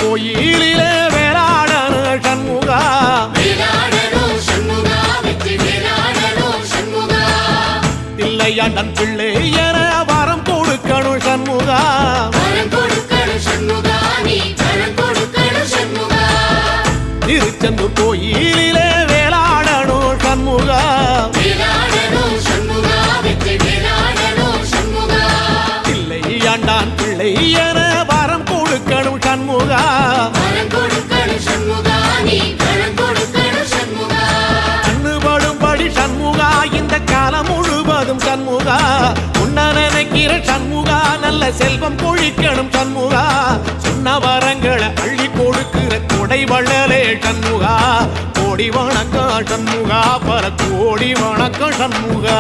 கோயிலிலே வேளாடணும் சண்முகா தில்லையாண்டன் பிள்ளை என வரம் கொடுக்கணும் சண்முகா திருச்செந்தூர் கோயிலிலே வேளாடணும் சண்முகா தில்லையாண்டான் பிள்ளை என வரம் கொடுக்கணும் சண்முகா கண்ணுபடும்படி சண்முகா இந்த காலம் முழுவதும் சண்முகா உன்ன நினைக்கிற சண்முகா நல்ல செல்வம் பொழிக்கணும் சண்முகா சொன்ன வரங்களை அள்ளி கொடுக்கிற கொடை வள்ளலே சண்முகா கோடி வணக்கம் சண்முகா பல கோடி வணக்கம் சண்முகா